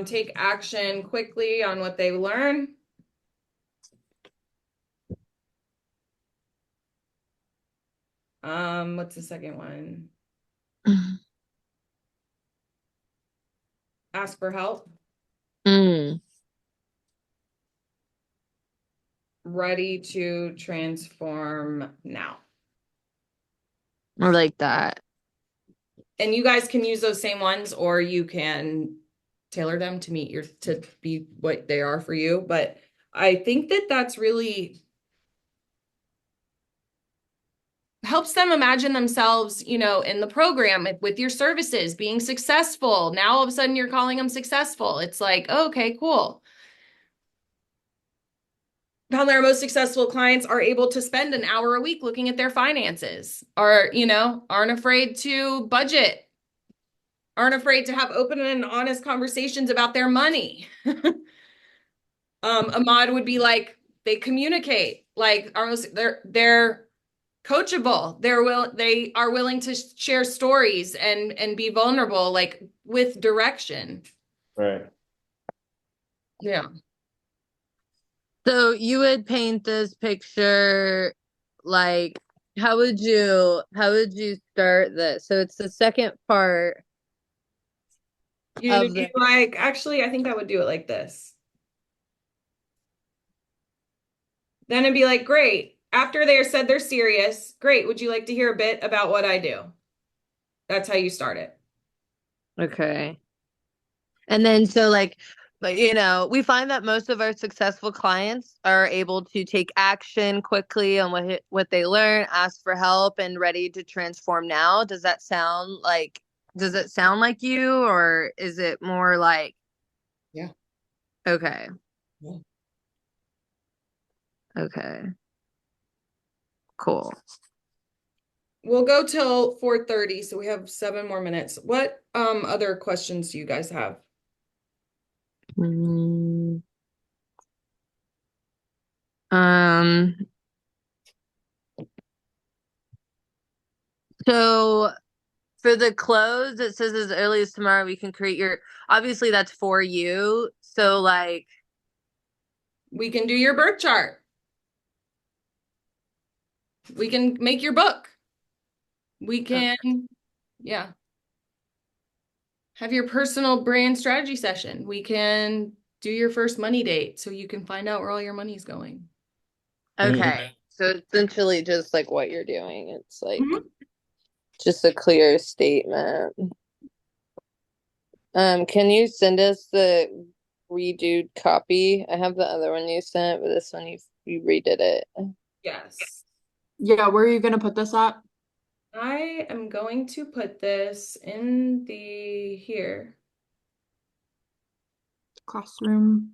Speaker 1: take action quickly on what they learn. What's the second one? Ask for help.
Speaker 3: Mm,
Speaker 1: Ready to transform now.
Speaker 3: I like that.
Speaker 1: And you guys can use those same ones, or you can tailor them to be what they are for you. But I think that that's really helps them imagine themselves, you know, in the program with your services being successful. Now all of a sudden you're calling them successful. It's like, oh, okay, cool. Found that our most successful clients are able to spend an hour a week looking at their finances, or, you know, aren't afraid to budget, aren't afraid to have open and honest conversations about their money. Ahmad would be like, they communicate, like they're coachable. They are willing to share stories and be vulnerable, like with direction.
Speaker 2: Right.
Speaker 1: Yeah.
Speaker 3: So you would paint this picture like how would you start this? So it's the second part
Speaker 1: You
Speaker 3: of
Speaker 1: do
Speaker 3: the
Speaker 1: like, actually, I think I would do it like this. Then it'd be like, great. After they're said they're serious, great. Would you like to hear a bit about what I do? That's how you start it.
Speaker 3: Okay. And then so like but we find that most of our successful clients are able to take action quickly on what they learn, ask for help, and ready to transform now. Does it sound like you, or is it more like
Speaker 1: Yeah.
Speaker 3: okay.
Speaker 1: Yeah.
Speaker 3: Okay. Cool.
Speaker 1: We'll go till 4:30, so we have 7 more minutes. What other questions do you guys have?
Speaker 3: Mm, um so for the close, it says as early as tomorrow we can create your obviously that's for you. So like
Speaker 1: We can do your birth chart. We can make your book. We can, yeah, have your personal brand strategy session. We can do your first money date so you can find out where all your money's going.
Speaker 3: okay. So essentially just like what you're doing. It's like
Speaker 1: Mhm.
Speaker 3: just a clear statement. Can you send us the redo copy? I have the other one you sent, but this one you redid it.
Speaker 1: Yes.
Speaker 4: Yeah, where are you gonna put this at?
Speaker 1: I am going to put this in the here.
Speaker 4: Classroom.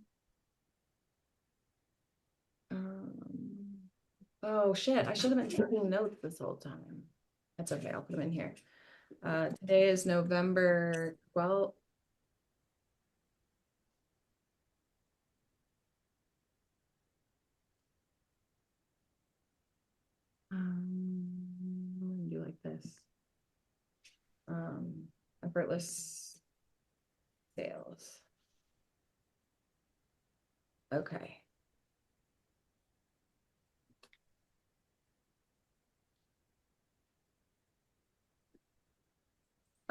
Speaker 1: Oh shit, I should have been taking notes this whole time. That's okay. I'll put them in here. Today is November 12th. I'm gonna do like this. Effortless sales. Okay.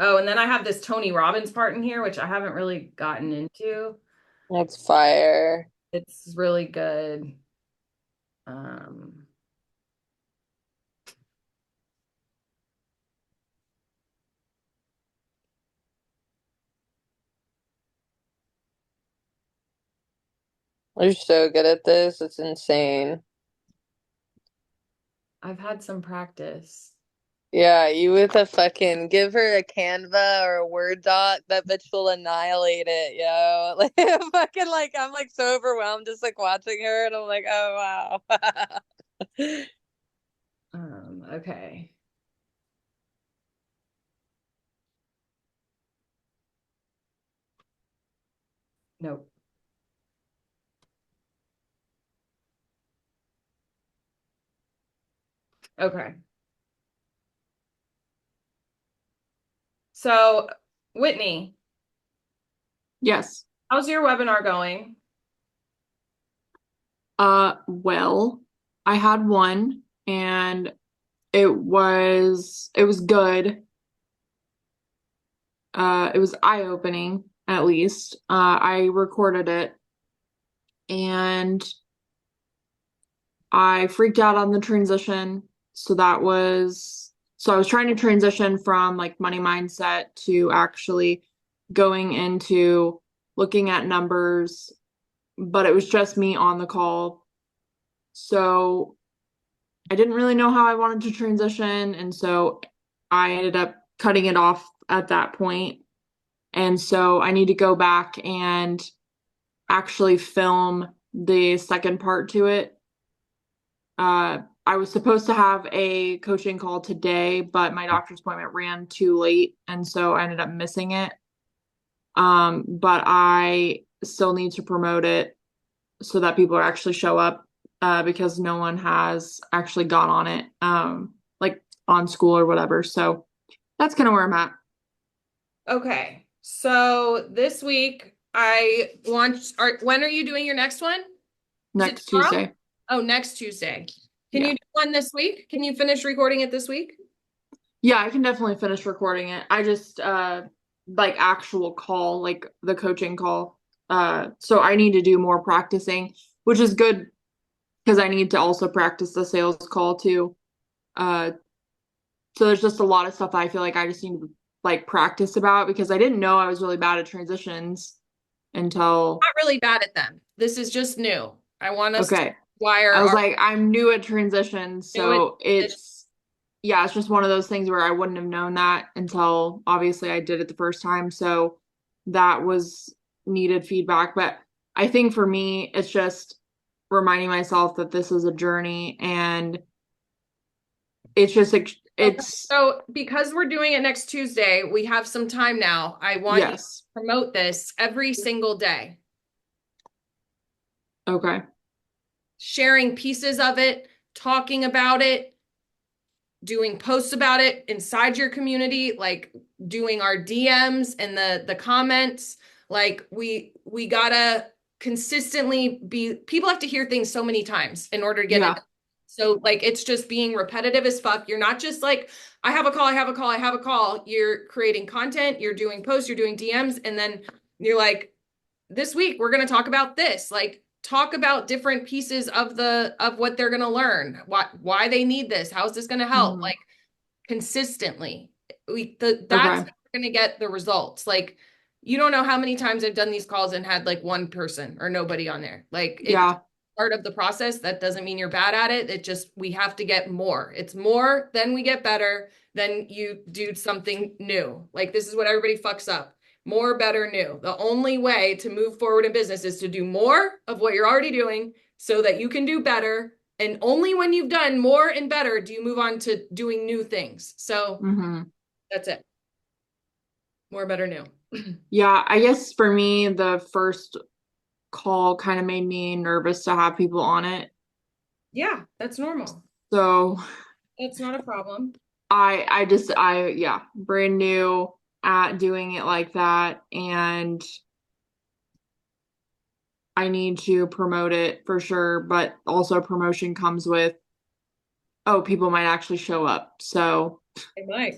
Speaker 1: Oh, and then I have this Tony Robbins part in here, which I haven't really gotten into.
Speaker 3: That's fire.
Speaker 1: It's really good. Um,
Speaker 3: You're so good at this. It's insane.
Speaker 1: I've had some practice.
Speaker 3: Yeah, you with a fucking give her a Canva or a Word doc, that bitch will annihilate it, yo. Like fucking like I'm like so overwhelmed just like watching her and I'm like, oh wow.
Speaker 1: Okay. Nope. Okay. So, Whitney,
Speaker 4: Yes.
Speaker 1: how's your webinar going?
Speaker 4: Well, I had one and it was good. It was eye-opening at least. I recorded it and I freaked out on the transition. So I was trying to transition from like money mindset to actually going into looking at numbers, but it was just me on the call. So I didn't really know how I wanted to transition. And so I ended up cutting it off at that point. And so I need to go back and actually film the second part to it. I was supposed to have a coaching call today, but my doctor's appointment ran too late. And so I ended up missing it. But I still need to promote it so that people actually show up, because no one has actually gone on it, like on Skool or whatever. So that's kind of where I'm at.
Speaker 1: Okay. So this week when are you doing your next one? Is it
Speaker 4: Next
Speaker 1: tomorrow?
Speaker 4: Tuesday.
Speaker 1: Oh, next Tuesday. Can
Speaker 4: Yeah.
Speaker 1: you do one this week? Can you finish recording it this week?
Speaker 4: Yeah, I can definitely finish recording it. I just like actual call, like the coaching call. So I need to do more practicing, which is good because I need to also practice the sales call too. Uh, so there's just a lot of stuff I feel like I just need to like practice about because I didn't know I was really bad at transitions until
Speaker 1: Not really bad at them. This is just new. I want us to
Speaker 4: okay.
Speaker 1: wire
Speaker 4: I was
Speaker 1: our
Speaker 4: like, I'm new at transitions,
Speaker 1: New at
Speaker 4: so yeah, it's just one of those things where I wouldn't have known that until obviously I did it the first time. So that was needed feedback. But I think for me, it's just reminding myself that this is a journey and it's just
Speaker 1: Okay,
Speaker 4: it's
Speaker 1: so because we're doing it next Tuesday, we have some time now. I want you to
Speaker 4: yes.
Speaker 1: promote this every single day,
Speaker 4: Okay.
Speaker 1: sharing pieces of it, talking about it, doing posts about it inside your community, like doing our DMs and the comments. Like we gotta consistently be, people have to hear things so many times in order to get
Speaker 4: Yeah.
Speaker 1: it. So like it's just being repetitive as fuck. You're not just like, I have a call, I have a call, I have a call. You're creating content, you're doing posts, you're doing DMs, and then you're like, this week we're going to talk about this. Like talk about different pieces of what they're going to learn, why they need this, how is this going to help,
Speaker 4: Mhm.
Speaker 1: like consistently. That's
Speaker 4: Okay.
Speaker 1: how we're going to get the results. Like you don't know how many times I've done these calls and had like one person or nobody on there. Like it's
Speaker 4: Yeah.
Speaker 1: part of the process. That doesn't mean you're bad at it. It just, we have to get more. It's more, then we get better, then you do something new. Like this is what everybody fucks up. More, better, new. The only way to move forward in business is to do more of what you're already doing so that you can do better And only when you've done more and better do you move on to doing new things. So that's it. More, better, new.
Speaker 4: Yeah, I guess for me, the first call kind of made me nervous to have people on it.
Speaker 1: Yeah, that's normal.
Speaker 4: So
Speaker 1: It's not a problem.
Speaker 4: yeah, brand new at doing it like that, and I need to promote it for sure, but also promotion comes with, oh, people might actually show up. So
Speaker 1: It might.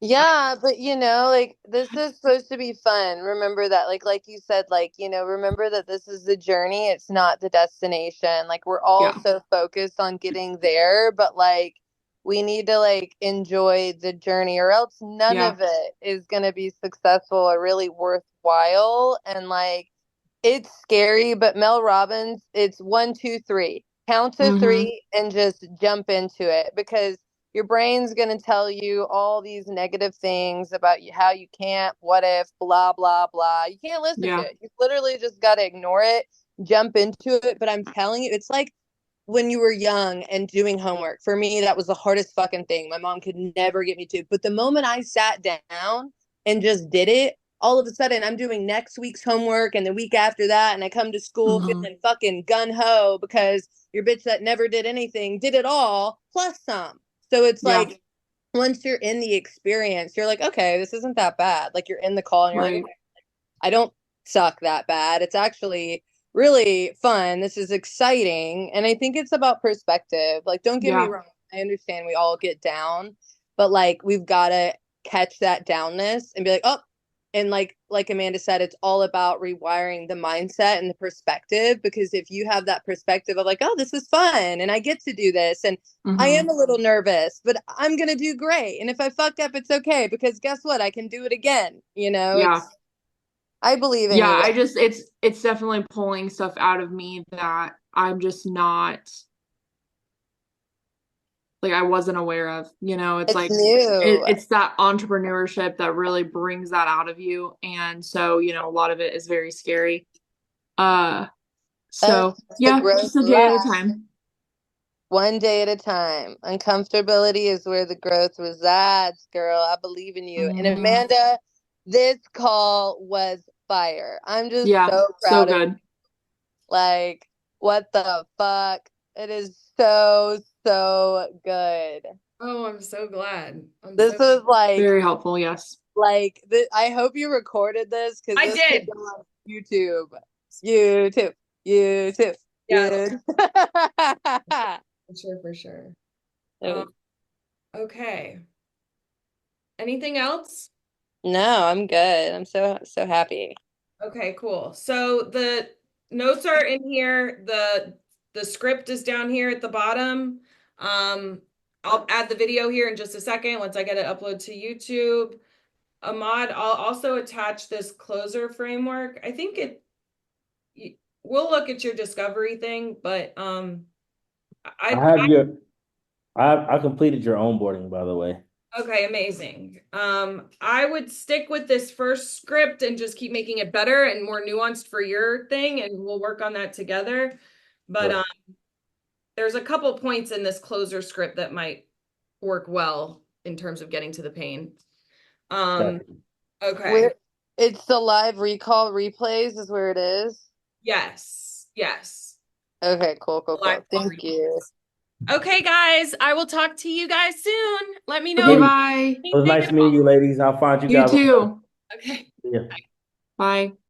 Speaker 3: Yeah, but like this is supposed to be fun. Remember that, like you said, like, remember that this is the journey, it's not the destination. Like we're all
Speaker 4: yeah,
Speaker 3: so focused on getting there, but like we need to like enjoy the journey or else none
Speaker 4: yeah,
Speaker 3: of it is going to be successful or really worthwhile. And like it's scary, but Mel Robbins, it's 1, 2, 3. Count to
Speaker 4: mm-hmm,
Speaker 3: 3 and just jump into it because your brain's going to tell you all these negative things about you, how you can't, what if, blah, blah, blah. You can't listen to
Speaker 4: yeah,
Speaker 3: it. You literally just got to ignore it, jump into it. But I'm telling you, it's like when you were young and doing homework. For me, that was the hardest fucking thing. My mom could never get me to. But the moment I sat down and just did it, all of a sudden I'm doing next week's homework and the week after that. And I come to school
Speaker 4: mm-hmm,
Speaker 3: feeling fucking gun ho because your bitch that never did anything did it all plus some. So it's
Speaker 4: yeah,
Speaker 3: like once you're in the experience, you're like, okay, this isn't that bad. Like you're in the call and you're like,
Speaker 4: right,
Speaker 3: okay, I don't suck that bad. It's actually really fun. This is exciting. And I think it's about perspective. Like, don't get me
Speaker 4: yeah,
Speaker 3: wrong. I understand we all get down, but like we've got to catch that downness and be like, oh, and like Amanda said, it's all about rewiring the mindset and the perspective. Because if you have that perspective of like, oh, this is fun and I get to do this and I
Speaker 4: mm-hmm,
Speaker 3: am a little nervous, but I'm gonna do great. And if I fuck up, it's okay because guess what? I can do it again.
Speaker 4: yeah.
Speaker 3: I believe in
Speaker 4: Yeah,
Speaker 3: you.
Speaker 4: it's definitely pulling stuff out of me that I'm just not like I wasn't aware of. It's
Speaker 3: It's
Speaker 4: like
Speaker 3: new.
Speaker 4: it's that entrepreneurship that really brings that out of you. And so, a lot of it is very scary. Uh,
Speaker 3: And
Speaker 4: so
Speaker 3: the
Speaker 4: yeah,
Speaker 3: growth
Speaker 4: just a day at a
Speaker 3: lasts
Speaker 4: time.
Speaker 3: one day at a time. Uncomfortability is where the growth resides, girl. I believe in you. And
Speaker 4: Hmm.
Speaker 3: Amanda, this call was fire. I'm just
Speaker 4: Yeah,
Speaker 3: so
Speaker 4: so
Speaker 3: proud of you.
Speaker 4: good.
Speaker 3: Like, what the fuck? It is so, so good.
Speaker 1: Oh, I'm so glad. I'm
Speaker 3: This
Speaker 1: so
Speaker 3: was
Speaker 4: Very helpful, yes.
Speaker 3: I hope you recorded this because
Speaker 1: I
Speaker 3: this could
Speaker 1: did.
Speaker 3: go on YouTube. YouTube. YouTube.
Speaker 1: Yeah,
Speaker 3: YouTube.
Speaker 1: for sure, for sure.
Speaker 3: Oh,
Speaker 1: Okay. Anything else?
Speaker 3: no, I'm good. I'm so so happy.
Speaker 1: Okay, cool. So the notes are in here. The script is down here at the bottom. I'll add the video here in just a second once I get it uploaded to YouTube. Ahmad, I'll also attach this closer framework. I think we'll look at your discovery thing, but
Speaker 2: I
Speaker 1: I
Speaker 2: have your I completed your onboarding, by the way.
Speaker 1: okay, amazing. I would stick with this first script and just keep making it better and more nuanced for your thing, and we'll work on that together. But
Speaker 2: Sure.
Speaker 1: there's a couple points in this closer script that might work well in terms of getting to the pain.
Speaker 2: Got
Speaker 1: Um,
Speaker 2: you.
Speaker 1: okay.
Speaker 3: Where it's the live recall replays is where it is.
Speaker 1: Yes. Yes.
Speaker 3: Okay, cool, cool,
Speaker 1: Live
Speaker 3: cool.
Speaker 1: call
Speaker 3: Thank you.
Speaker 1: Okay, guys, I will talk to you guys soon. Let me know
Speaker 4: Okay,
Speaker 1: if
Speaker 2: Ladies,
Speaker 4: bye.
Speaker 2: it was
Speaker 1: anything
Speaker 2: nice
Speaker 1: at
Speaker 2: meeting
Speaker 1: all.
Speaker 2: you, ladies. I'll find you
Speaker 4: You
Speaker 2: guys on.
Speaker 4: too.
Speaker 1: Okay.
Speaker 2: Yeah.
Speaker 4: Bye.